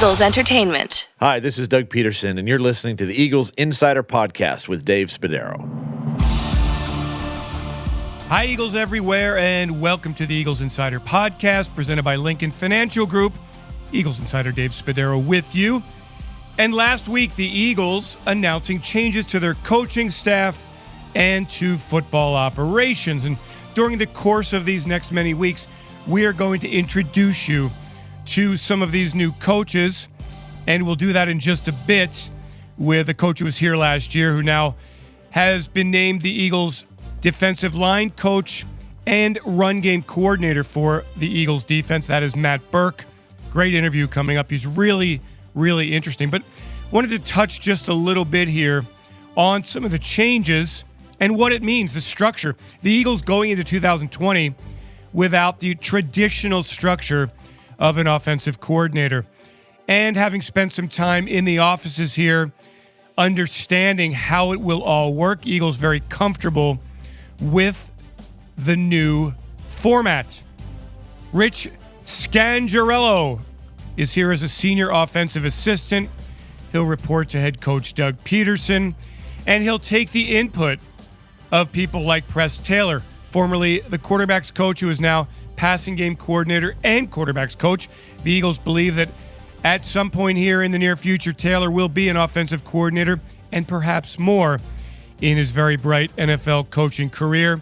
Eagles Entertainment. Hi, this is Doug Peterson, and you're listening to the Eagles Insider Podcast with Dave Spadaro. Hi, Eagles everywhere, and welcome to the Eagles Insider Podcast presented by Lincoln Financial Group. Eagles Insider Dave Spadaro with you. And last week, the Eagles announcing changes to their coaching staff and to football operations. And during the course of these next many weeks, we are going to introduce you to some of these new coaches, and we'll do that in just a bit with a coach who was here last year who now has been named the Eagles defensive line coach and run game coordinator for the Eagles defense. That is Matt Burke. Great interview coming up. He's really interesting. But wanted to touch just a little bit here on some of the changes and what it means, the structure. The Eagles going into 2020 without the traditional structure of an offensive coordinator. And having spent some time in the offices here, understanding how it will all work, Eagles very comfortable with the new format. Rich Scangarello is here as a senior offensive assistant. He'll report to head coach Doug Peterson, and he'll take the input of people like Press Taylor, formerly the quarterback's coach, who is now passing game coordinator and quarterback's coach. The Eagles believe that at some point here in the near future, Taylor will be an offensive coordinator and perhaps more in his very bright NFL coaching career.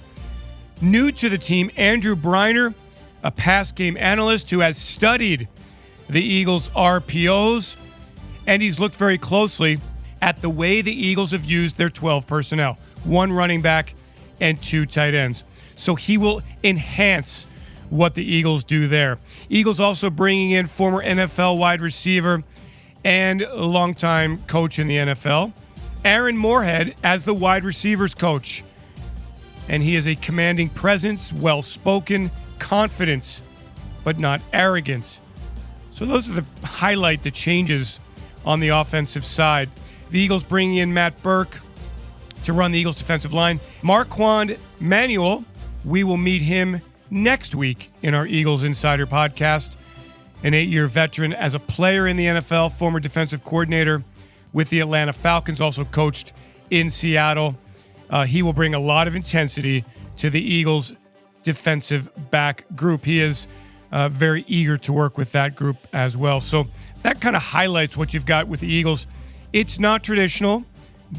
New to the team, Andrew Briner, a pass game analyst who has studied the Eagles' RPOs, and he's looked very closely at the way the Eagles have used their 12 personnel, one running back and two tight ends. So he will enhance what the Eagles do there. Eagles also bringing in former NFL wide receiver and a longtime coach in the NFL, Aaron Moorhead, as the wide receivers coach. And he is a commanding presence, well-spoken, confident, but not arrogant. So those are the changes on the offensive side. The Eagles bringing in Matt Burke to run the Eagles defensive line. Marquand Manuel, we will meet him next week in our Eagles Insider Podcast. An 8-year veteran as a player in the NFL, former defensive coordinator with the Atlanta Falcons, also coached in Seattle. He will bring a lot of intensity to the Eagles defensive back group. He is very eager to work with that group as well. So that kind of highlights what you've got with the Eagles. It's not traditional,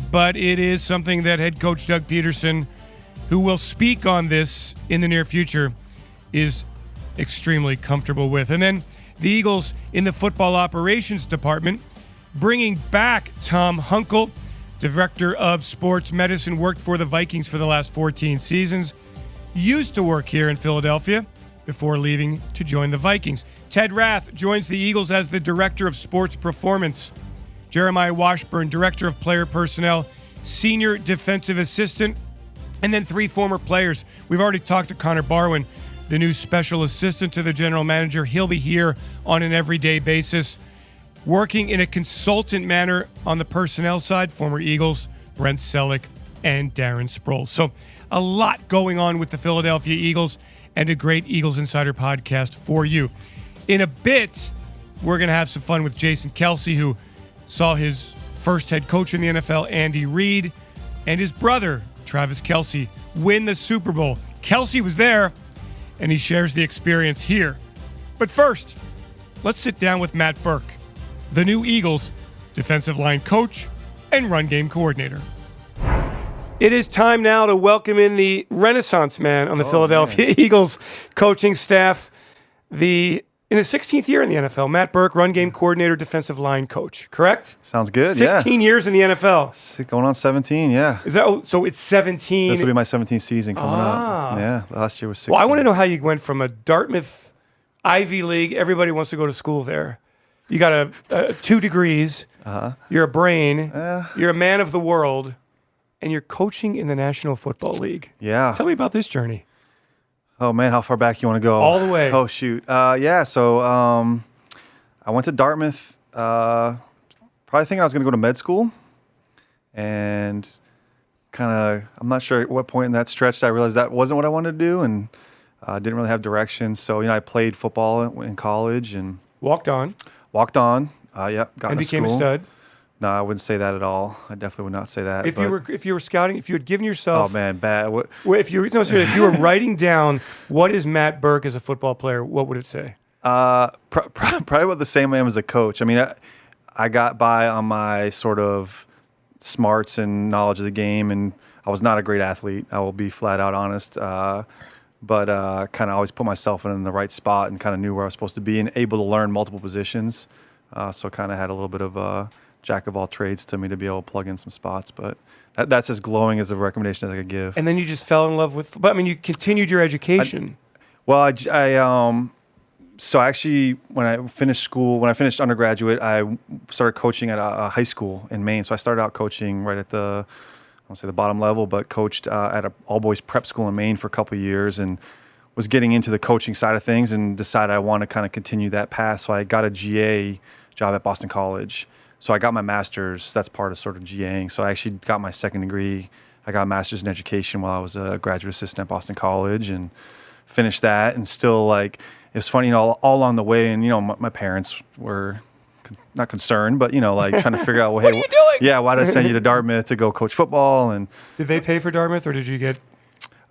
but it is something that head coach Doug Peterson, who will speak on this in the near future, is extremely comfortable with. And then the Eagles in the football operations department, bringing back Tom Hunkel, director of sports medicine, worked for the Vikings for the last 14 seasons, used to work here in Philadelphia before leaving to join the Vikings. Ted Rath joins the Eagles as the director of sports performance. Jeremiah Washburn, director of player personnel, senior defensive assistant, and then three former players. We've already talked to Connor Barwin, the new special assistant to the general manager. He'll be here on an everyday basis, working in a consultant manner on the personnel side, former Eagles, Brent Selleck and Darren Sproles. So a lot going on with the Philadelphia Eagles, and a great Eagles Insider Podcast for you. In a bit, we're going to have some fun with Jason Kelce, who saw his first head coach in the NFL, Andy Reid, and his brother, Travis Kelce, win the Super Bowl. Kelce was there, and he shares the experience here. But first, let's sit down with Matt Burke, the new Eagles defensive line coach and run game coordinator. It is time now to welcome in the Renaissance man on the Philadelphia Eagles coaching staff, in his 16th year in the NFL, Matt Burke, run game coordinator, defensive line coach, correct? Sounds good, 16 years in the NFL. Going on 17, yeah. Is that so? It's 17. This will be my 17th season coming up. Yeah, last year was 16. Well, I want to know how you went from a Dartmouth Ivy League, everybody wants to go to school there. You got a 2 degrees, you're a brain, you're a man of the world, and you're coaching in the National Football League. Yeah. Tell me about this journey. Oh, man, how far back you want to go? All the way. Oh, shoot. So I went to Dartmouth, probably thinking I was going to go to med school. And kind of, I'm not sure at what point in that stretch I realized that wasn't what I wanted to do, and didn't really have direction. So, I played football in college and walked on. Yep. Got and into became school. a stud. No, I wouldn't say that at all. I definitely would not say that. If you were scouting, if you had given yourself, oh man, bad. well, if you were writing down what is Matt Burke as a football player, what would it say? Probably about the same I am as a coach. I mean, I got by on my sort of smarts and knowledge of the game, and I was not a great athlete. I will be flat out honest. But kind of always put myself in the right spot and kind of knew where I was supposed to be and able to learn multiple positions. So kind of had a little bit of a jack of all trades to me to be able to plug in some spots. But that's as glowing as a recommendation as I could give. And then you just fell in love with. But I mean, you continued your education. So actually, when I finished undergraduate, I started coaching at a high school in Maine. So I started out coaching right at I won't say the bottom level, but coached at a all-boys prep school in Maine for a couple of years and was getting into the coaching side of things and decided I want to kind of continue that path. So I got a GA job at Boston College. So I got my master's. That's part of sort of GAing. So I actually got my second degree. I got a master's in education while I was a graduate assistant at Boston College and finished that. And still, like, it was funny, all along the way. And, my parents were not concerned, but, like trying to figure out, well, what are you doing? Yeah, why did I send you to Dartmouth to go coach football? And did they pay for Dartmouth, or did you get?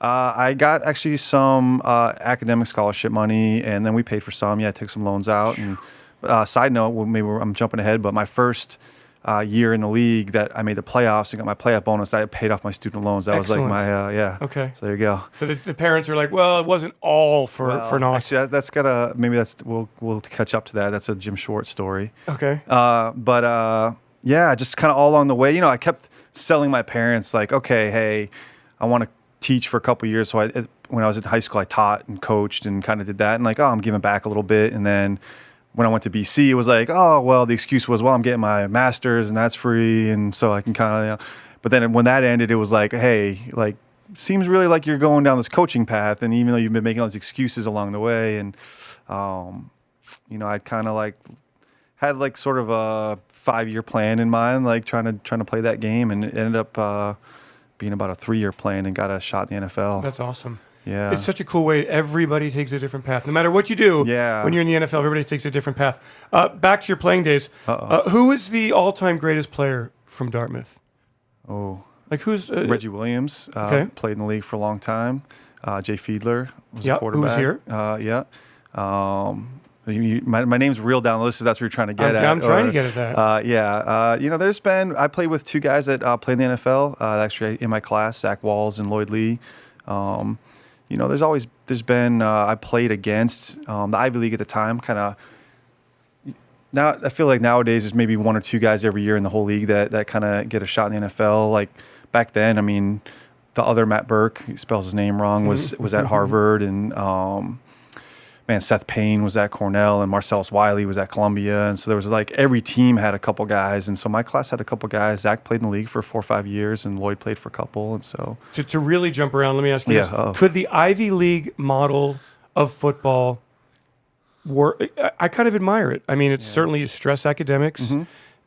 I got actually some academic scholarship money, and then we paid for some. Yeah, I took some loans out. And side note, maybe I'm jumping ahead, but my first year in the league that I made the playoffs and got my playoff bonus, I paid off my student loans. That Excellent. was like my yeah. Okay. So there you go. So the parents are like, well, it wasn't all for naught. Actually, we'll catch up to that. That's a Jim Schwartz story. Okay. Yeah, just kind of all along the way, I kept selling my parents like, okay, hey, I want to teach for a couple of years. So when I was in high school, I taught and coached and kind of did that, and like, I'm giving back a little bit. And then when I went to BC, it was like, oh, well, the excuse was, well, I'm getting my master's and that's free, and so I can kind of. But then when that ended, it was like, hey, like, seems really like you're going down this coaching path, and even though you've been making all these excuses along the way, and I kind of like had like sort of a 5-year plan in mind, like trying to play that game, and it ended up being about a 3-year plan and got a shot in the NFL. That's awesome. Yeah. It's such a cool way. Everybody takes a different path. No matter what you do, when you're in the NFL, everybody takes a different path. Back to your playing days. Who is the all-time greatest player from Dartmouth? Oh. Like who's... Reggie Williams. Played in the league for a long time. Jay Fiedler was a quarterback. Who's here? Yeah. My name's real down the list if that's what you're trying to get at. I'm trying to get at that. There's been... I played with 2 guys that played in the NFL, actually in my class, Zach Walls and Lloyd Lee. There's been I played against the Ivy League at the time. Kind of now, I feel like nowadays there's maybe 1 or 2 guys every year in the whole league that kind of get a shot in the NFL. Like back then, I mean, the other Matt Burke, he spells his name wrong, was at Harvard, and Seth Payne was at Cornell, and Marcellus Wiley was at Columbia, and so there was like every team had a couple guys, and so my class had a couple guys. Zach played in the league for 4 or 5 years, and Lloyd played for a couple, and so to really jump around, let me ask you this: could the Ivy League model of football work? I kind of admire it. I mean, it's certainly stress academics. Mm-hmm.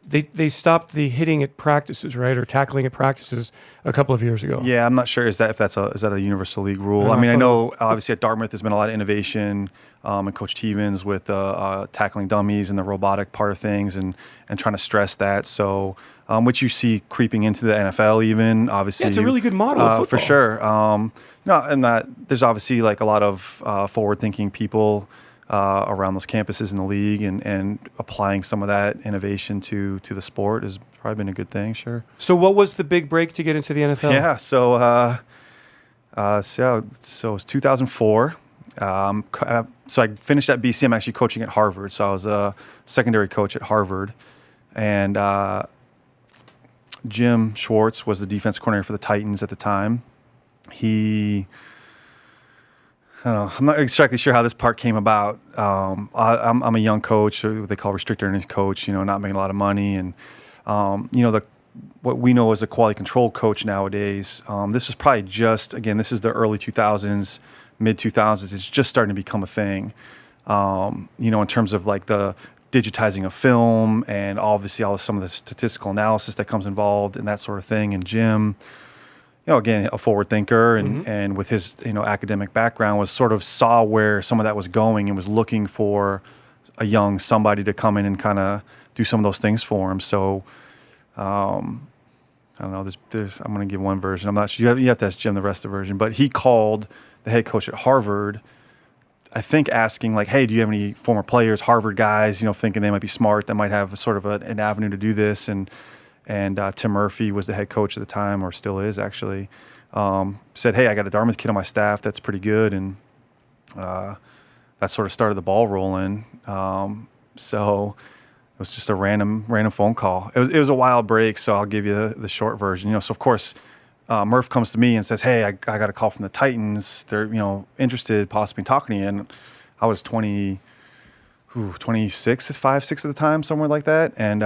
They stopped the hitting at practices, right, or tackling at practices a couple of years ago. Yeah, I'm not sure is that a universal league rule. I know obviously at Dartmouth there's been a lot of innovation, and Coach Tevens with tackling dummies and the robotic part of things, and trying to stress that. So, which you see creeping into the NFL even. Obviously, it's a really good model of football. For sure. There's obviously like a lot of forward-thinking people around those campuses in the league, and applying some of that innovation to the sport has probably been a good thing, sure. So what was the big break to get into the NFL? Yeah, so it was 2004. So I finished at BC. I'm actually coaching at Harvard. So I was a secondary coach at Harvard. And Jim Schwartz was the defense coordinator for the Titans at the time. I'm not exactly sure how this part came about. I'm a young coach, what they call restricted earnings coach, not making a lot of money. And, what we know as a quality control coach nowadays, this was probably this is the early 2000s, mid 2000s. It's just starting to become a thing, in terms of like the digitizing of film and obviously some of the statistical analysis that comes involved and that sort of thing. And Jim, again, a forward thinker and with his, academic background, was sort of saw where some of that was going and was looking for a young somebody to come in and kind of do some of those things for him. So I don't know. I'm going to give one version. I'm not sure. You have to ask Jim the rest of the version. But he called the head coach at Harvard, I think, asking like, "Hey, do you have any former players, Harvard guys? Thinking they might be smart, that might have sort of an avenue to do this." And Tim Murphy was the head coach at the time, or still is actually. Said, "Hey, I got a Dartmouth kid on my staff that's pretty good," and that sort of started the ball rolling. So it was just a random phone call. It was a wild break, so I'll give you the short version. So of course, Murph comes to me and says, "Hey, I got a call from the Titans. They're interested, possibly in talking to you." And I was 26, 5, 6 at the time, somewhere like that. And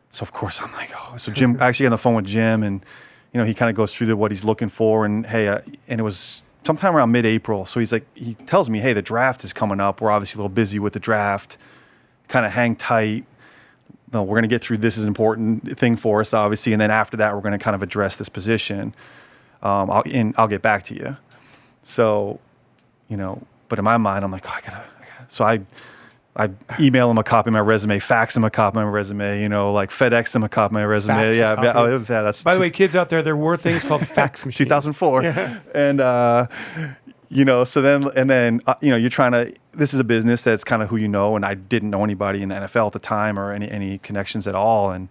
so of course I'm like, oh. So Jim, I actually got on the phone with Jim, and he kind of goes through what he's looking for. And hey, and it was sometime around mid-April. So he tells me, "Hey, the draft is coming up. We're obviously a little busy with the draft. Kind of hang tight. We're going to get through this is an important thing for us, obviously, and then after that, we're going to kind of address this position. I'll get back to you." So, but in my mind, I'm like, oh, I gotta. So I email him a copy of my resume, fax him a copy of my resume, like FedEx him a copy of my resume. Fax yeah, that's. By the way, kids out there were things called fax machines. 2004, yeah. And so then you're trying to. This is a business that's kind of who and I didn't know anybody in the NFL at the time or any connections at all. And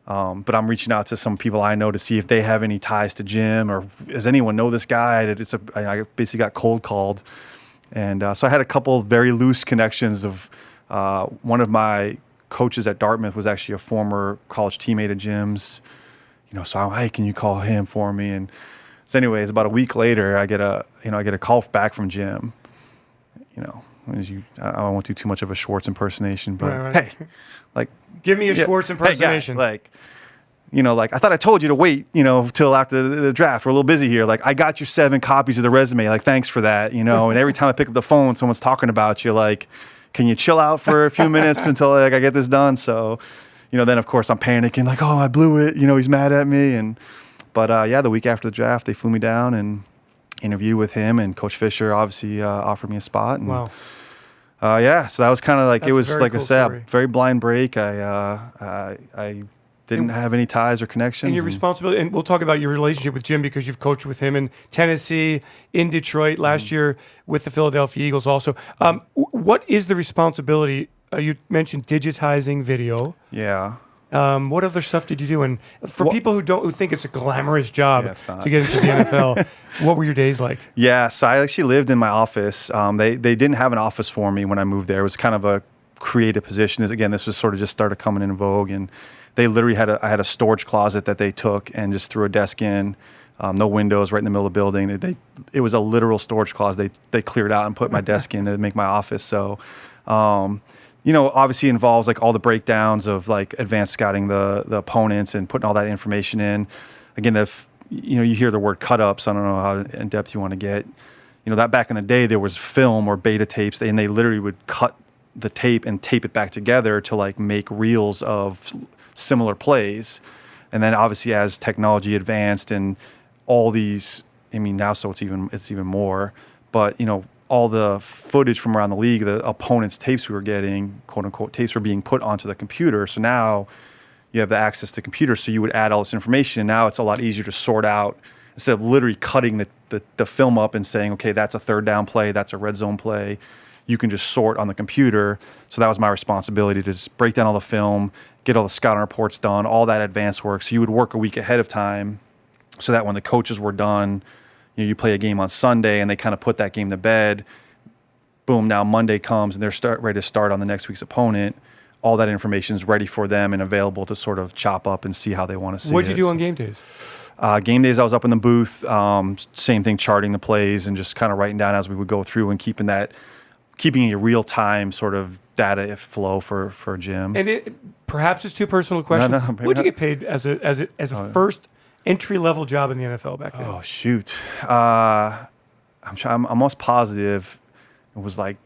but I'm reaching out to some people I know to see if they have any ties to Jim, or does anyone know this guy? I basically got cold called, and so I had a couple of very loose connections of one of my coaches at Dartmouth was actually a former college teammate of Jim's. So I'm, "Hey, can you call him for me?" And so anyways, about a week later, I get a call back from Jim. I won't do too much of a Schwartz impersonation, but right. Hey, like, give me a Schwartz impersonation. Hey, guy, like I thought I told you to wait, till after the draft. We're a little busy here. Like, I got you 7 copies of the resume. Like, thanks for that. And every time I pick up the phone, someone's talking about you. Like, can you chill out for a few minutes until I get this done? So, then of course I'm panicking. Like, oh, I blew it. He's mad at me. But the week after the draft, they flew me down and interviewed with him, and Coach Fisher obviously offered me a spot. And, wow. So that was kind of like, That's it was like cool I said, story. very blind break. I didn't have any ties or connections. And your responsibility, and we'll talk about your relationship with Jim because you've coached with him in Tennessee, in Detroit, last year with the Philadelphia Eagles also. What is the responsibility? You mentioned digitizing video. Yeah. What other stuff did you do? And for people who think it's a glamorous job to get into the NFL, what were your days like? Yeah, so I actually lived in my office. They didn't have an office for me when I moved there. It was kind of a creative position. Again, this was sort of just started coming in vogue, and they literally I had a storage closet that they took and just threw a desk in. No windows, right in the middle of the building. It was a literal storage closet. They cleared out and put my desk in to make my office. So. Obviously involves like all the breakdowns of like advanced scouting the opponents and putting all that information in. Again, if you hear the word cut ups, I don't know how in depth you want to get. That back in the day there was film or beta tapes, and they literally would cut the tape and tape it back together to like make reels of similar plays. And then obviously as technology advanced and all these, now so it's even more, but all the footage from around the league, the opponents' tapes we were getting, quote unquote, tapes were being put onto the computer. So now you have the access to computers. So you would add all this information. And now it's a lot easier to sort out instead of literally cutting the film up and saying, okay, that's a third down play, that's a red zone play. You can just sort on the computer. So that was my responsibility to just break down all the film, get all the scouting reports done, all that advanced work. So you would work a week ahead of time so that when the coaches were done, you play a game on Sunday and they kind of put that game to bed. Boom, now Monday comes and they're ready to start on the next week's opponent. All that information is ready for them and available to sort of chop up and see how they want to see it. What did you do on game days? Game days, I was up in the booth, same thing, charting the plays and just kind of writing down as we would go through and keeping a real-time sort of data flow for Jim. And perhaps it's too personal a question. No, what did you get paid as a first entry-level job in the NFL back then? Oh, shoot. I'm almost positive it was like,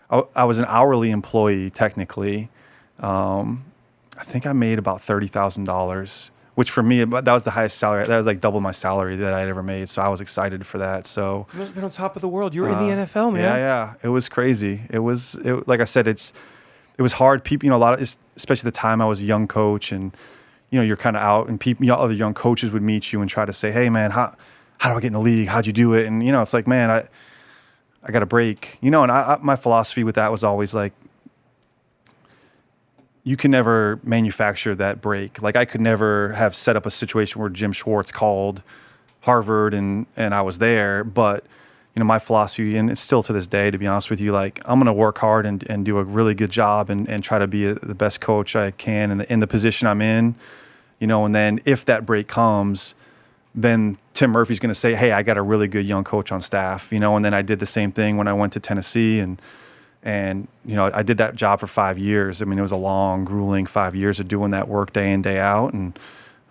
I was an hourly employee technically. I think I made about $30,000 which for me, that was the highest salary. That was like double my salary that I'd ever made. So I was excited for that. So You must have been on top of the world. You were in the NFL, man. yeah. It was crazy. Like I said, it was hard. People, a lot of, especially the time I was a young coach, and you're kind of out, and people, other young coaches would meet you and try to say, "Hey, man, how do I get in the league? How'd you do it?" And it's like, man, I got a break. And my philosophy with that was always like, you can never manufacture that break. Like I could never have set up a situation where Jim Schwartz called Harvard and I was there. But, my philosophy, and it's still to this day, to be honest with you, like I'm going to work hard and do a really good job and try to be the best coach I can in the position I'm in, and then if that break comes, then Tim Murphy's going to say, hey, I got a really good young coach on staff, and then I did the same thing when I went to Tennessee and I did that job for 5 years. I mean, it was a long, grueling 5 years of doing that work day in, day out. And,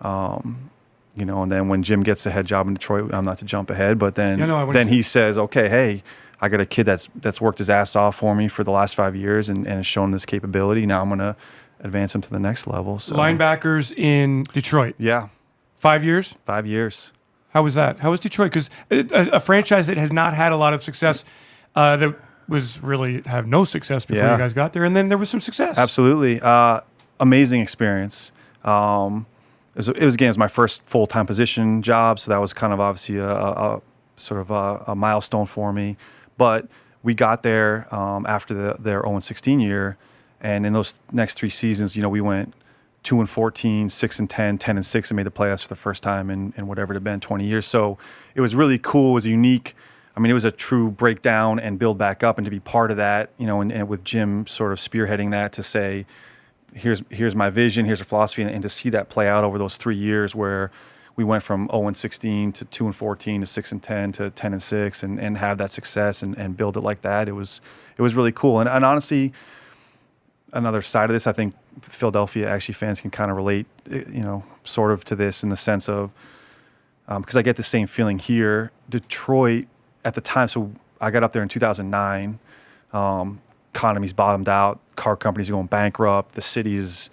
and then when Jim gets the head job in Detroit, I'm not to jump ahead, but then he says, okay, hey, I got a kid that's worked his ass off for me for the last 5 years and has shown this capability. Now I'm going to advance him to the next level. So Linebackers in Detroit. Yeah. 5 years? 5 years. How was that? How was Detroit? Because a franchise that has not had a lot of success, that was really have no success before you guys got there, and then there was some success. Absolutely. Amazing experience. It was my first full-time position job, so that was kind of obviously a sort of a milestone for me. But we got there after their 0-16 year, and in those next 3 seasons, we went 2-14, 6-10, 10-6, and made the playoffs for the first time in whatever it had been, 20 years. So it was really cool. It was unique. I mean, it was a true breakdown and build back up, and to be part of that, and with Jim sort of spearheading that to say, here's my vision, here's a philosophy, and to see that play out over those 3 years where we went from 0-16 to 2-14 to 6-10 to 10-6 and have that success and build it like that. It was really cool. And honestly, another side of this, I think Philadelphia actually fans can kind of relate, sort of to this in the sense of, because I get the same feeling here. Detroit, at the time, so I got up there in 2009. Economy's bottomed out. Car companies are going bankrupt. The city's,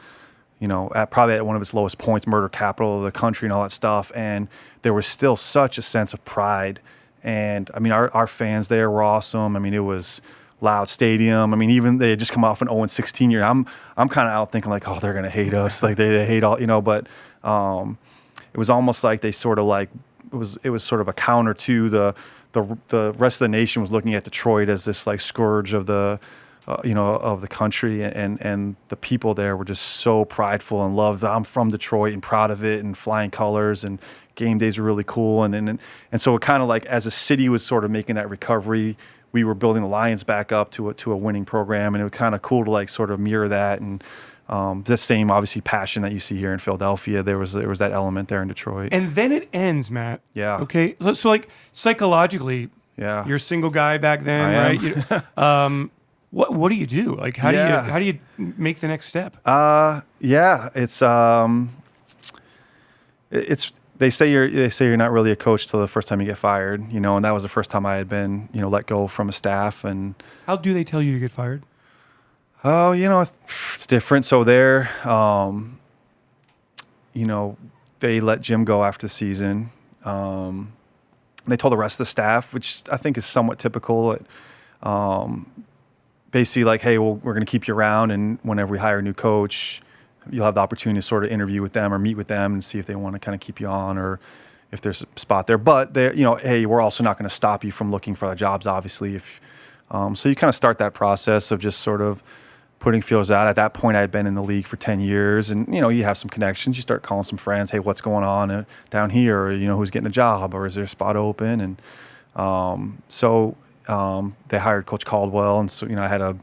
probably at one of its lowest points, murder capital of the country and all that stuff. And there was still such a sense of pride. And I mean, our fans there were awesome. I mean, it was loud stadium. I mean, even they had just come off an 0-16 year. I'm kind of out thinking like, oh, they're gonna hate us. Like they hate all, But it was almost like they sort of like it was sort of a counter to the rest of the nation was looking at Detroit as this like scourge of the of the country, and the people there were just so prideful and loved. I'm from Detroit and proud of it, and flying colors, and game days were really cool, and so it kind of like as a city was sort of making that recovery, we were building the Lions back up to a winning program, and it was kind of cool to like sort of mirror that, and the same obviously passion that you see here in Philadelphia. There was that element there in Detroit. And then it ends, Matt. Yeah. Okay. So like psychologically, yeah, you're a single guy back then, I right? What do you do? Like how do you make the next step? It's they say you're not really a coach till the first time you get fired, and that was the first time I had been, let go from a staff. And how do they tell you to get fired? Oh, it's different. So there, they let Jim go after the season. They told the rest of the staff, which I think is somewhat typical. Basically like, hey, well, we're going to keep you around, and whenever we hire a new coach, you'll have the opportunity to sort of interview with them or meet with them and see if they want to kind of keep you on or if there's a spot there. But hey, we're also not going to stop you from looking for other jobs, obviously. So you kind of start that process of just sort of putting feelers out. At that point, I had been in the league for 10 years, and you have some connections. You start calling some friends, hey, what's going on down here? Or, who's getting a job, or is there a spot open? And so they hired Coach Caldwell, and so I had a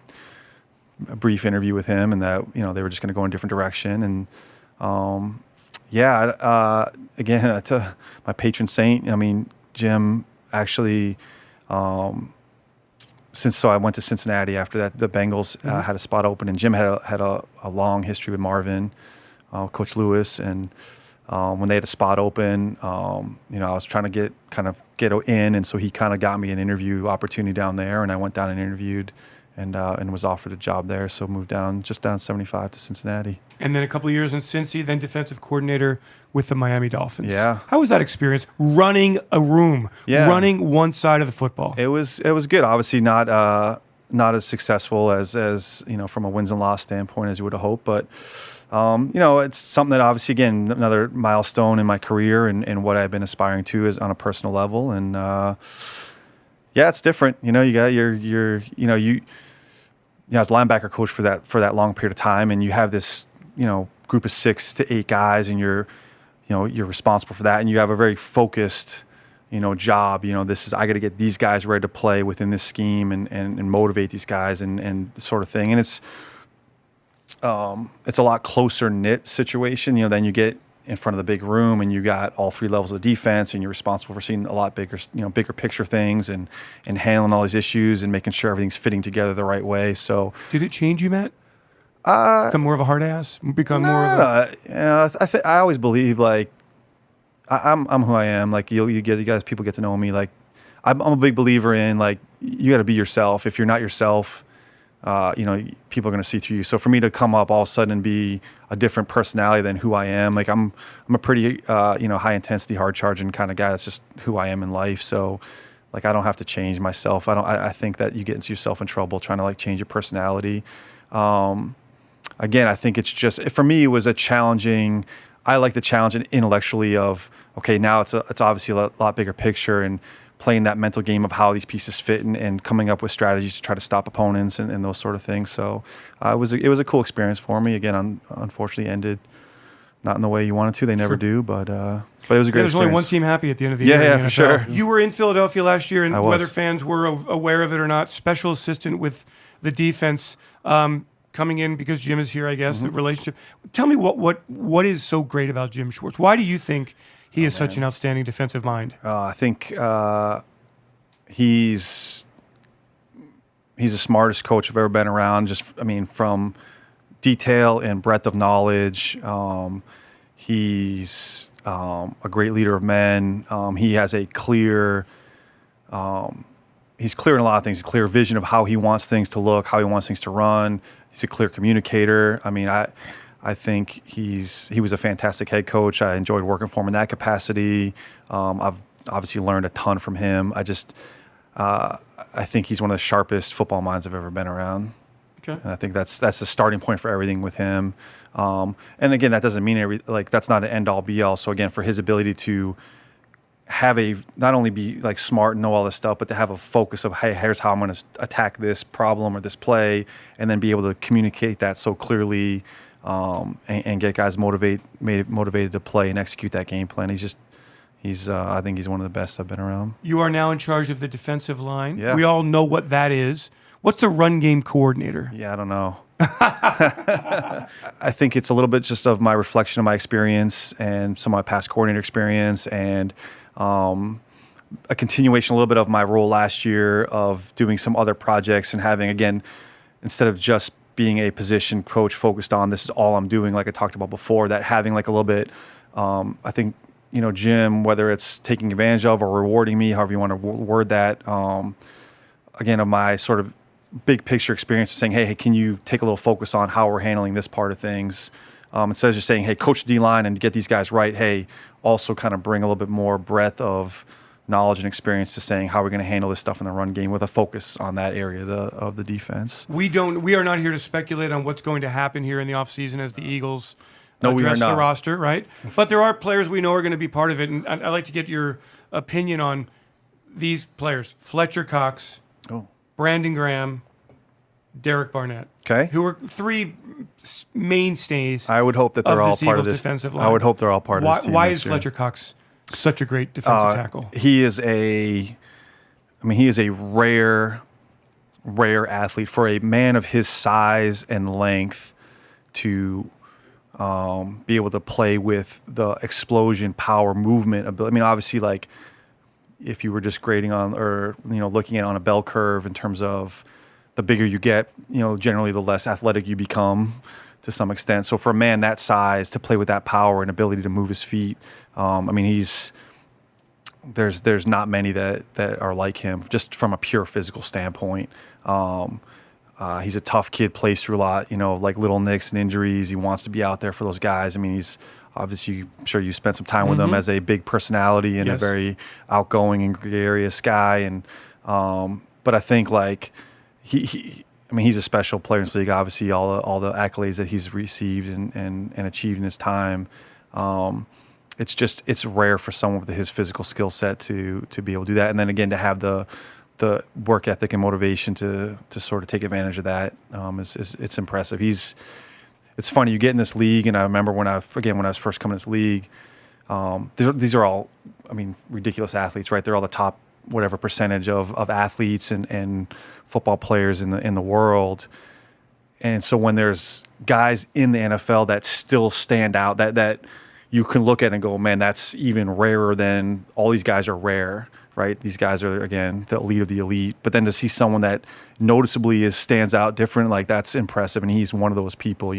brief interview with him, and that they were just going to go in a different direction. And again, to my patron saint, I mean, Jim actually. So I went to Cincinnati after that. The Bengals had a spot open, and Jim had a long history with Marvin, Coach Lewis, and when they had a spot open, I was trying to get in, and so he kind of got me an interview opportunity down there, and I went down and interviewed, and was offered a job there. So moved down 75 to Cincinnati. And then a couple of years in Cincy, then defensive coordinator with the Miami Dolphins. Yeah. How was that experience running a room, running one side of the football? It was good. Obviously not as successful as from a wins and loss standpoint as you would have hoped, but it's something that obviously, again, another milestone in my career and what I've been aspiring to is on a personal level. And it's different. You got as linebacker coach for that long period of time, and you have this group of 6 to 8 guys, and you're responsible for that, and you have a very focused job. I got to get these guys ready to play within this scheme and motivate these guys and sort of thing. And it's a lot closer knit situation. Then you get in front of the big room and you got all 3 levels of defense, and you're responsible for seeing a lot bigger picture things and handling all these issues and making sure everything's fitting together the right way. So did it change you, Matt? Become more of a hard ass? Become more of a... I always believe like I'm who I am. Like you guys, people get to know me. Like I'm a big believer in like you got to be yourself. If you're not yourself, people are going to see through you. So for me to come up all of a sudden and be a different personality than who I am, like I'm a pretty high intensity, hard charging kind of guy. That's just who I am in life. So like I don't have to change myself. I think that you get into yourself in trouble trying to like change your personality. Again, I think it's just, for me, it was a challenging, I like the challenge intellectually of, okay, now it's obviously a lot bigger picture, and playing that mental game of how these pieces fit and coming up with strategies to try to stop opponents and those sort of things. So it was a cool experience for me. Again, unfortunately ended not in the way you wanted to. They never do, but it was a great experience. There's only one team happy at the end of the year. Yeah, for sure. You were in Philadelphia last year, and whether fans were aware of it or not, special assistant with the defense, coming in because Jim is here, I guess, the relationship. Tell me what is so great about Jim Schwartz? Why do you think he is such an outstanding defensive mind? I think he's the smartest coach I've ever been around. From detail and breadth of knowledge. He's a great leader of men. He has a clear... he's clear in a lot of things, a clear vision of how he wants things to look, how he wants things to run. He's a clear communicator. I think he was a fantastic head coach. I enjoyed working for him in that capacity. I've obviously learned a ton from him. I think he's one of the sharpest football minds I've ever been around. Okay. And I think that's the starting point for everything with him. And again, that doesn't mean that's not an end all be all. So again, for his ability to have not only be like smart and know all this stuff, but to have a focus of, hey, here's how I'm going to attack this problem or this play, and then be able to communicate that so clearly, and get guys motivated to play and execute that game plan. I think he's one of the best I've been around. You are now in charge of the defensive line. Yeah. We all know what that is. What's the run game coordinator? Yeah, I don't know. I think it's a little bit just of my reflection of my experience and some of my past coordinator experience, and a continuation a little bit of my role last year of doing some other projects and having, again, instead of just being a position coach focused on this is all I'm doing, like I talked about before, that having like a little bit, I think, Jim, whether it's taking advantage of or rewarding me, however you want to word that, again, of my sort of big picture experience of saying, hey, can you take a little focus on how we're handling this part of things? Instead of just saying, hey, coach the D-line and get these guys right, hey, also kind of bring a little bit more breadth of knowledge and experience to saying how we're going to handle this stuff in the run game with a focus on that area of the defense. We are not here to speculate on what's going to happen here in the offseason as the Eagles address the roster, right? But there are players we know are going to be part of it, and I'd like to get your opinion on these players. Fletcher Cox, Brandon Graham, Derek Barnett. Okay. Who are 3 mainstays. I would hope that they're all part of this defensive line. I would hope they're all part of this team. Why is Fletcher Cox such a great defensive tackle? He is a rare athlete for a man of his size and length to be able to play with the explosion, power, movement ability. Obviously, like if you were just grading on or looking at it on a bell curve in terms of the bigger you get, generally the less athletic you become to some extent. So for a man that size to play with that power and ability to move his feet, there's not many that are like him just from a pure physical standpoint. He's a tough kid, plays through a lot, like little nicks and injuries. He wants to be out there for those guys. I mean, he's obviously, I'm sure you spent some time with him as a big personality and a very outgoing and gregarious guy. And but I think like he's a special player in this league. Obviously, all the accolades that he's received and achieved in his time. It's rare for someone with his physical skill set to be able to do that. And then again, to have the work ethic and motivation to sort of take advantage of that it's impressive. It's funny, you get in this league, and I remember when I was first coming to this league, these are all, ridiculous athletes, right? They're all the top whatever percentage of athletes and football players in the world. And so when there's guys in the NFL that still stand out, that you can look at and go, man, that's even rarer than all these guys are rare, right? These guys are, again, the elite of the elite. But then to see someone that noticeably stands out different, like that's impressive. And he's one of those people,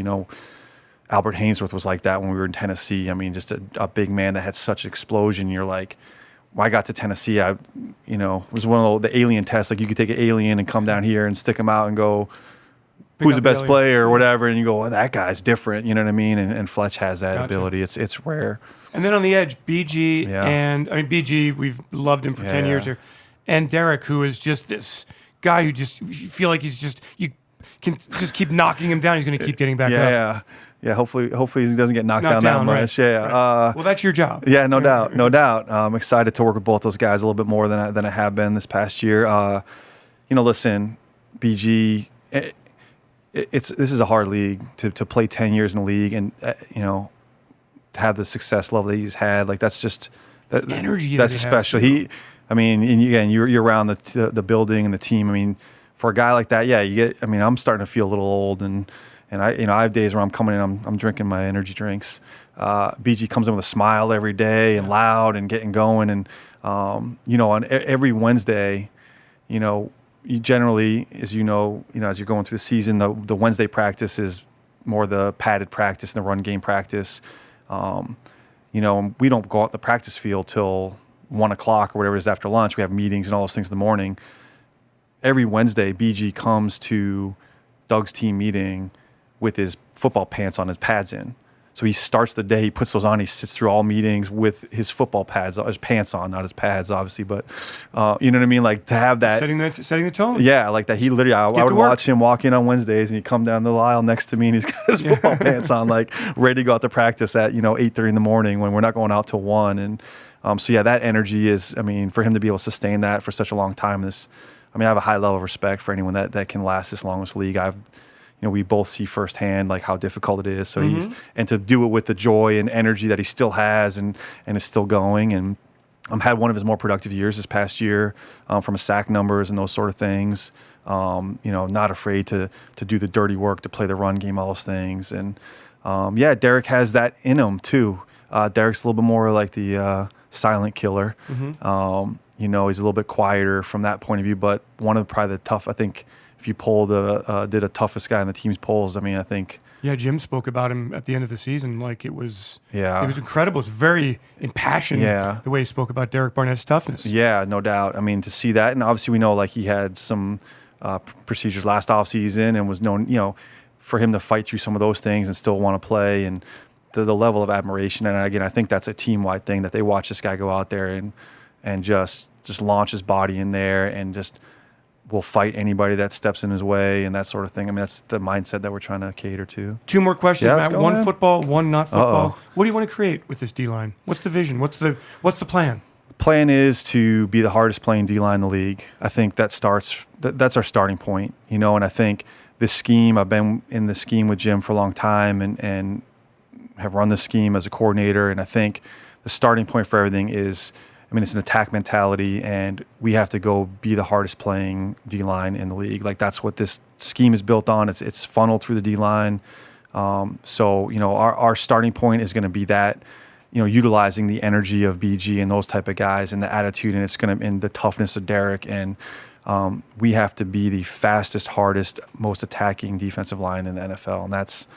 Albert Hainsworth was like that when we were in Tennessee. I mean, just a big man that had such explosion. You're like, when I got to Tennessee, it was one of the alien tests. Like you could take an alien and come down here and stick him out and go, who's the best player or whatever, and you go, well, that guy's different, you know what I mean? And Fletch has that ability. It's rare. And then on the edge, BG BG, we've loved him for 10 years here, and Derek, who is just this guy who just, you feel like you can just keep knocking him down. He's going to keep getting back up. Yeah. Hopefully he doesn't get knocked down that much. Right. Yeah. Right. Well, that's your job. Yeah, no doubt. I'm excited to work with both those guys a little bit more than I have been this past year. Listen, BG. This is a hard league to play 10 years in the league, and to have the success level that he's had, like that's just that energy that's special. And again, you're around the building and the team. I mean, for a guy like that, you get. I'm starting to feel a little old, and I have days where I'm coming in, I'm drinking my energy drinks. BG comes in with a smile every day and loud and getting going, and on every Wednesday, you generally, as as you're going through the season, the Wednesday practice is more the padded practice and the run game practice. And we don't go out the practice field till 1 o'clock or whatever it is after lunch. We have meetings and all those things in the morning. Every Wednesday, BG comes to Doug's team meeting with his football pants on, his pads in. So he starts the day, he puts those on, he sits through all meetings with his football pads, his pants on, not his pads, obviously, but you know what I mean? Like to have that. Setting the tone. Yeah, like that. He literally, I would watch him walk in on Wednesdays and he'd come down the aisle next to me and he's got his football pants on, like ready to go out to practice at, 8:30 in the morning when we're not going out till 1. And that energy is, for him to be able to sustain that for such a long time, I have a high level of respect for anyone that can last this long in this league. We both see firsthand like how difficult it is. So and to do it with the joy and energy that he still has and is still going. And had one of his more productive years this past year from a sack numbers and those sort of things. Not afraid to do the dirty work, to play the run game, all those things. And Derek has that in him too. Derek's a little bit more like the silent killer. He's a little bit quieter from that point of view, but one of probably the tough, I think, if you did a toughest guy in the team's polls, I think. Yeah, Jim spoke about him at the end of the season. Like it was incredible. It was very impassioned the way he spoke about Derek Barnett's toughness. Yeah, no doubt. To see that, and obviously we know like he had some procedures last offseason and was known, for him to fight through some of those things and still want to play, and the level of admiration. And again, I think that's a team-wide thing that they watch this guy go out there and just launch his body in there and just will fight anybody that steps in his way and that sort of thing. That's the mindset that we're trying to cater to. 2 more questions, Matt. One football, one not football. What do you want to create with this D-line? What's the vision? What's the plan? The plan is to be the hardest playing D-line in the league. I think that's our starting point, and I think this scheme, I've been in the scheme with Jim for a long time and have run the scheme as a coordinator. And I think the starting point for everything is, it's an attack mentality, and we have to go be the hardest playing D-line in the league. Like that's what this scheme is built on. It's funneled through the D-line. Our starting point is going to be that, utilizing the energy of BG and those type of guys and the attitude, and the toughness of Derek. And we have to be the fastest, hardest, most attacking defensive line in the NFL. And that's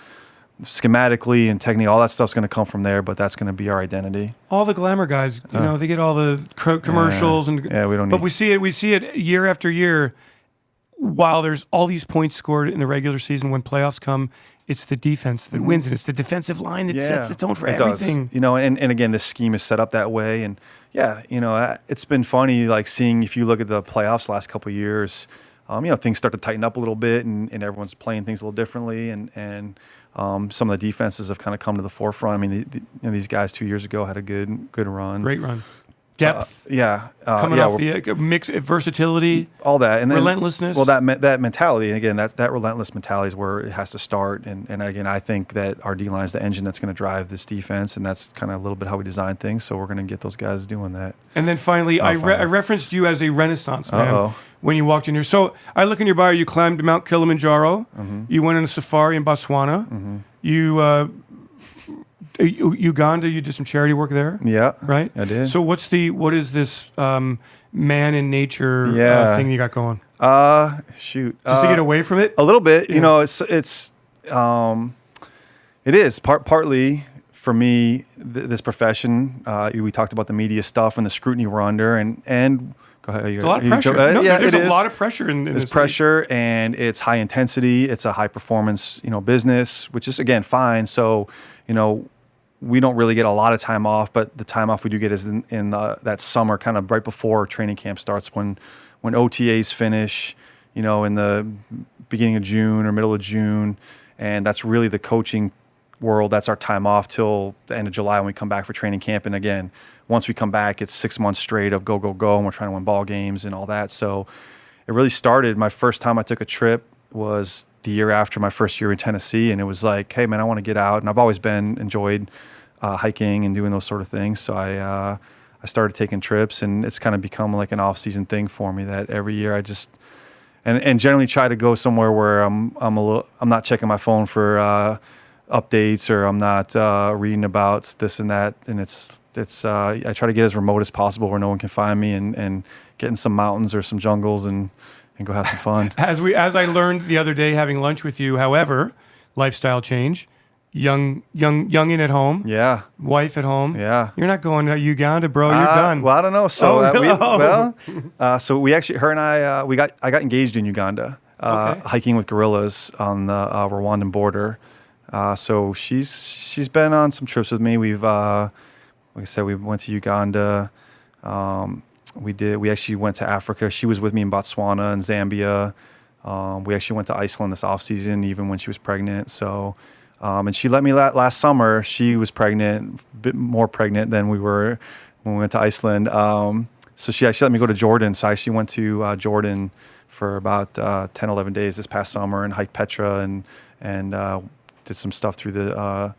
schematically and technically, all that stuff's going to come from there, but that's going to be our identity. All the glamour guys, they get all the commercials, and we don't. But we see it year after year. while there's all these points scored in the regular season, when playoffs come, it's the defense that wins, and it's the defensive line that sets the tone for everything. Does. And again, this scheme is set up that way. And it's been funny, like seeing, if you look at the playoffs the last couple of years, things start to tighten up a little bit, and everyone's playing things a little differently. And some of the defenses have kind of come to the forefront. I mean, these guys 2 years ago had a good run. Great run. Depth. Coming off the mix, versatility, all that, and then relentlessness. Well, that mentality, again, that relentless mentality is where it has to start. And again, I think that our D line is the engine that's going to drive this defense, and that's kind of a little bit how we design things. So we're going to get those guys doing that. And then finally, I referenced you as a Renaissance man when you walked in here. So I look in your bio. You climbed Mount Kilimanjaro. Mm-hmm. You went on a safari in Botswana. Mm-hmm. You. Uganda, you did some charity work there? Yeah. Right? I did. So what is this man in nature thing you got going? Just to get away from it? A little bit. Yeah. It is partly for me, this profession. We talked about the media stuff and the scrutiny we're under, and go ahead. It's a lot of pressure. There's a lot of pressure in this. There's pressure, and it's high intensity. It's a high performance, business, which is, again, fine. So, we don't really get a lot of time off, but the time off we do get is in that summer, kind of right before training camp starts, when OTAs finish, in the beginning of June or middle of June, and that's really the coaching world. That's our time off till the end of July when we come back for training camp. And again, once we come back, it's 6 months straight of go, and we're trying to win ball games and all that. So it really started. My first time I took a trip was the year after my first year in Tennessee, and it was like, hey man, I want to get out. And I've always enjoyed hiking and doing those sort of things. So I started taking trips, and it's kind of become like an off-season thing for me, that every year I just and generally try to go somewhere where I'm not checking my phone for updates, or I'm not reading about this and that. And it's I try to get as remote as possible where no one can find me, and get in some mountains or some jungles and go have some fun. As I learned the other day having lunch with you, however, lifestyle change. Youngin at home. Yeah. Wife at home. Yeah. You're not going to Uganda, bro. You're done. Well, I don't know. So so we actually, her and I got engaged in Uganda, hiking with gorillas on the Rwandan border. So she's been on some trips with me. We've like I said, we went to Uganda. We actually went to Africa. She was with me in Botswana and Zambia. We actually went to Iceland this off season, even when she was pregnant. So. And she let me last summer. She was pregnant, a bit more pregnant than we were when we went to Iceland. So she actually let me go to Jordan. So I actually went to Jordan for about 10, 11 days this past summer, and hiked Petra and did some stuff through the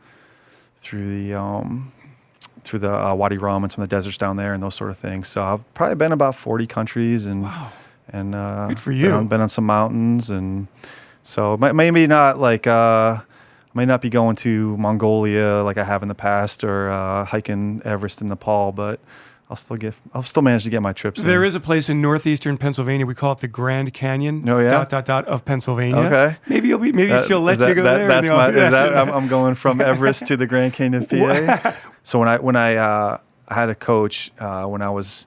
Wadi Rum and some of the deserts down there and those sort of things. So I've probably been about 40 countries, and good for you. Been on some mountains, and so maybe not like. Might not be going to Mongolia like I have in the past, or hiking Everest in Nepal, but I'll still manage to get my trips in. There is a place in northeastern Pennsylvania. We call it the Grand Canyon. Oh yeah. Of Pennsylvania. Okay. Maybe she'll let you go there. I'm going from Everest to the Grand Canyon, PA. So when I had a coach when I was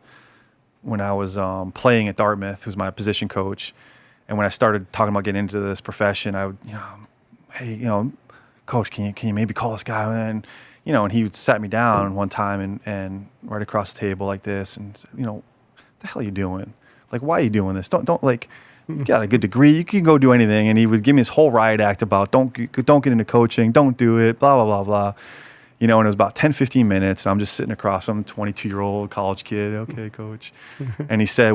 playing at Dartmouth, who's my position coach, and when I started talking about getting into this profession, I would hey Coach, can you maybe call this guy? And and he sat me down one time and right across the table like this, and said, what the hell are you doing? Like, why are you doing this? Don't like, you got a good degree, you can go do anything. And he would give me this whole riot act about don't get into coaching, don't do it, blah blah blah blah. And it was about 10, 15 minutes, and I'm just sitting across some 22-year-old college kid. Okay, coach. And he said,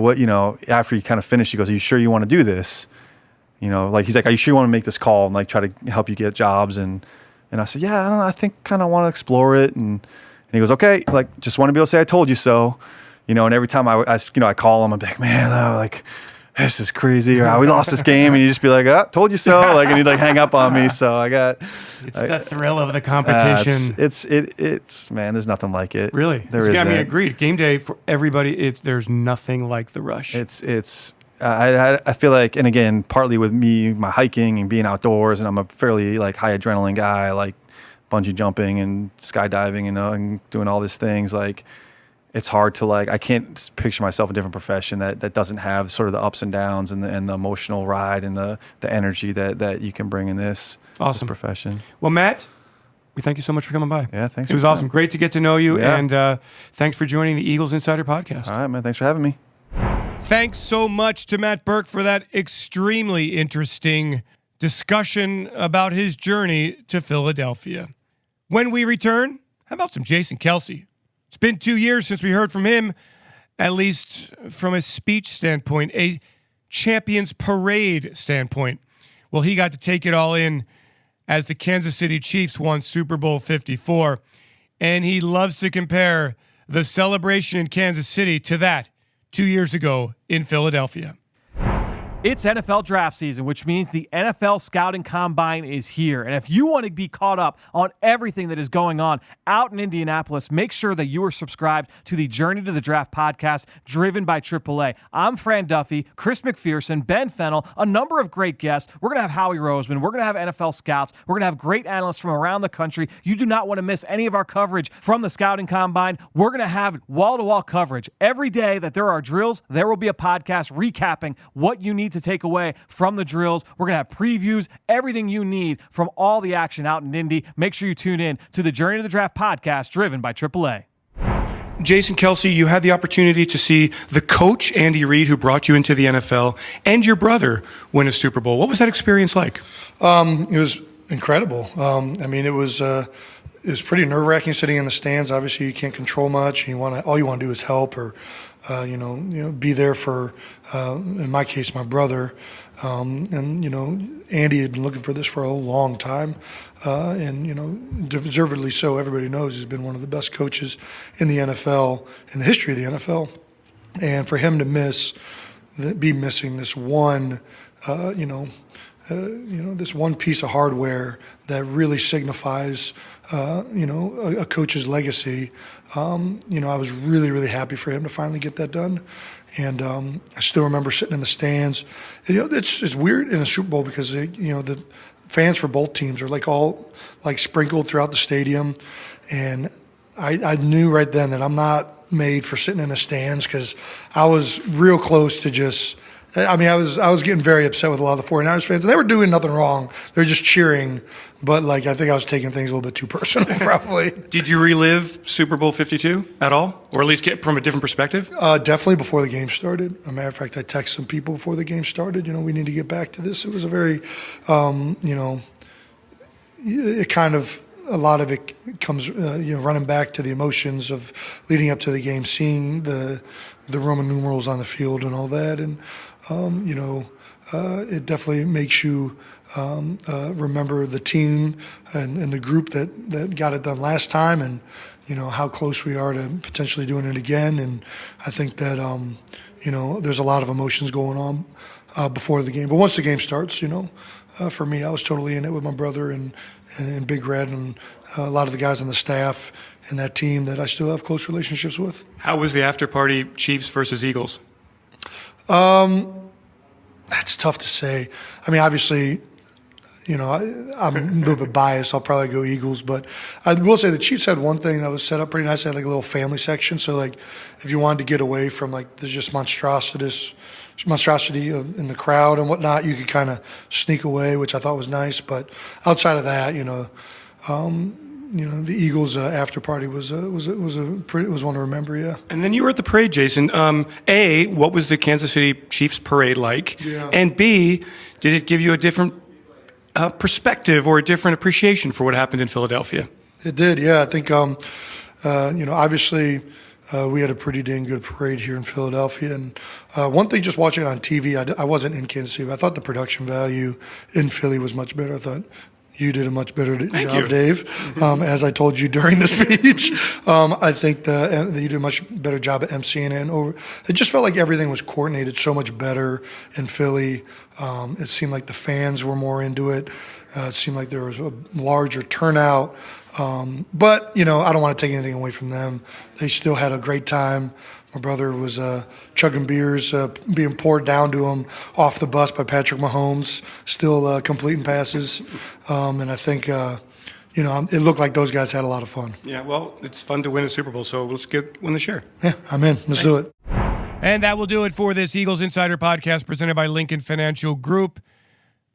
after he kind of finished, he goes, are you sure you want to do this? He's like, are you sure you want to make this call and like try to help you get jobs? And I said, yeah, I don't know. I think kind of want to explore it. And he goes, okay, like, just want to be able to say, I told you so. And every time I call him, I'm like, man, like, this is crazy. Or we lost this game. And he'd just be like, told you so. Like, and he'd like hang up on me. So it's the thrill of the competition. It's man, there's nothing like it. Really? Agreed. Game day for everybody. There's nothing like the rush. I feel like, and again, partly with me, my hiking and being outdoors, and I'm a fairly like high adrenaline guy, like bungee jumping and skydiving and doing all these things. Like, it's hard to I can't picture myself in a different profession that doesn't have sort of the ups and downs and the emotional ride and the energy that you can bring in this profession. Well, Matt, we thank you so much for coming by. Yeah, thanks. It was awesome. Great to get to know you, Yeah. and thanks for joining the Eagles Insider Podcast. All right, man. Thanks for having me. Thanks so much to Matt Burke for that extremely interesting discussion about his journey to Philadelphia. When we return, how about some Jason Kelce? It's been 2 years since we heard from him, at least from a speech standpoint, a Champions Parade standpoint. Well, he got to take it all in as the Kansas City Chiefs won Super Bowl 54, and he loves to compare the celebration in Kansas City to that 2 years ago in Philadelphia. It's NFL draft season, which means the NFL Scouting Combine is here. And if you want to be caught up on everything that is going on out in Indianapolis, make sure that you are subscribed to the Journey to the Draft podcast driven by AAA. I'm Fran Duffy, Chris McPherson, Ben Fennell, a number of great guests. We're going to have Howie Roseman. We're going to have NFL scouts. We're going to have great analysts from around the country. You do not want to miss any of our coverage from the Scouting Combine. We're going to have wall-to-wall coverage. Every day that there are drills, there will be a podcast recapping what you need to take away from the drills. We're going to have previews, everything you need from all the action out in Indy. Make sure you tune in to the Journey to the Draft podcast driven by AAA. Jason Kelce, you had the opportunity to see the coach, Andy Reid, who brought you into the NFL, and your brother win a Super Bowl. What was that experience like? It was incredible. It was pretty nerve-wracking sitting in the stands. Obviously, you can't control much. All you want to do is help or be there for, in my case, my brother. Andy had been looking for this for a long time, deservedly so. Everybody knows he's been one of the best coaches in the NFL, in the history of the NFL. And for him to be missing this one, this one piece of hardware that really signifies, a coach's legacy. I was really, really happy for him to finally get that done. And I still remember sitting in the stands. It's weird in a Super Bowl because the fans for both teams are all sprinkled throughout the stadium, and I knew right then that I'm not made for sitting in the stands because I was real close to just. I was getting very upset with a lot of the 49ers fans, and they were doing nothing wrong. They're just cheering. But, I think I was taking things a little bit too personal, probably. Did you relive Super Bowl 52 at all? Or at least get from a different perspective? Definitely before the game started. As a matter of fact, I texted some people before the game started. We need to get back to this. It was a very, it kind of, a lot of it comes, running back to the emotions of leading up to the game, seeing the Roman numerals on the field and all that. And, it definitely makes you remember the team and the group that got it done last time, and how close we are to potentially doing it again. And I think that there's a lot of emotions going on before the game, but once the game starts, for me, I was totally in it with my brother and Big Red and a lot of the guys on the staff and that team that I still have close relationships with. How was the after party, Chiefs versus Eagles? That's tough to say. Obviously, I'm a little bit biased. I'll probably go Eagles, but I will say the Chiefs had one thing that was set up pretty nice. They had a little family section. So if you wanted to get away from the just monstrosity in the crowd and whatnot, you could kind of sneak away, which I thought was nice. But outside of that, the Eagles after party was one to remember. Yeah. And then you were at the parade, Jason. A, what was the Kansas City Chiefs parade like? Yeah. And B, did it give you a different perspective or a different appreciation for what happened in Philadelphia? It did. Yeah. I think obviously. We had a pretty dang good parade here in Philadelphia. And one thing, just watching it on TV, I wasn't in Kansas City, but I thought the production value in Philly was much better. I thought you did a much better job, Dave, as I told you during the speech. I think that you did a much better job at emceeing it. It just felt like everything was coordinated so much better in Philly. It seemed like the fans were more into it. It seemed like there was a larger turnout. But, I don't want to take anything away from them. They still had a great time. My brother was chugging beers, being poured down to him off the bus by Patrick Mahomes, still completing passes. And I think, it looked like those guys had a lot of fun. Yeah, well, it's fun to win a Super Bowl, so let's win the share. Yeah, I'm in. Let's do it. And that will do it for this Eagles Insider podcast presented by Lincoln Financial Group.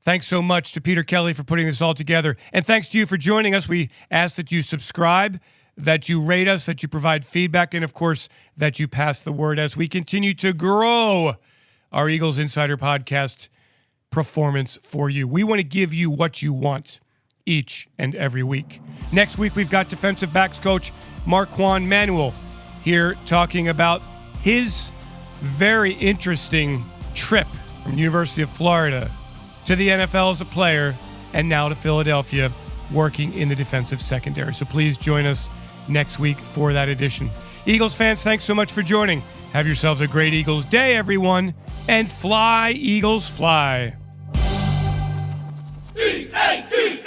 Thanks so much to Peter Kelly for putting this all together. And thanks to you for joining us. We ask that you subscribe, that you rate us, that you provide feedback, and, of course, that you pass the word as we continue to grow our Eagles Insider podcast performance for you. We want to give you what you want each and every week. Next week, we've got defensive backs coach Marquand Manuel here talking about his very interesting trip from the University of Florida to the NFL as a player and now to Philadelphia working in the defensive secondary. So please join us next week for that edition. Eagles fans, thanks so much for joining. Have yourselves a great Eagles day, everyone, and fly, Eagles, fly. E-A-G-L-E-S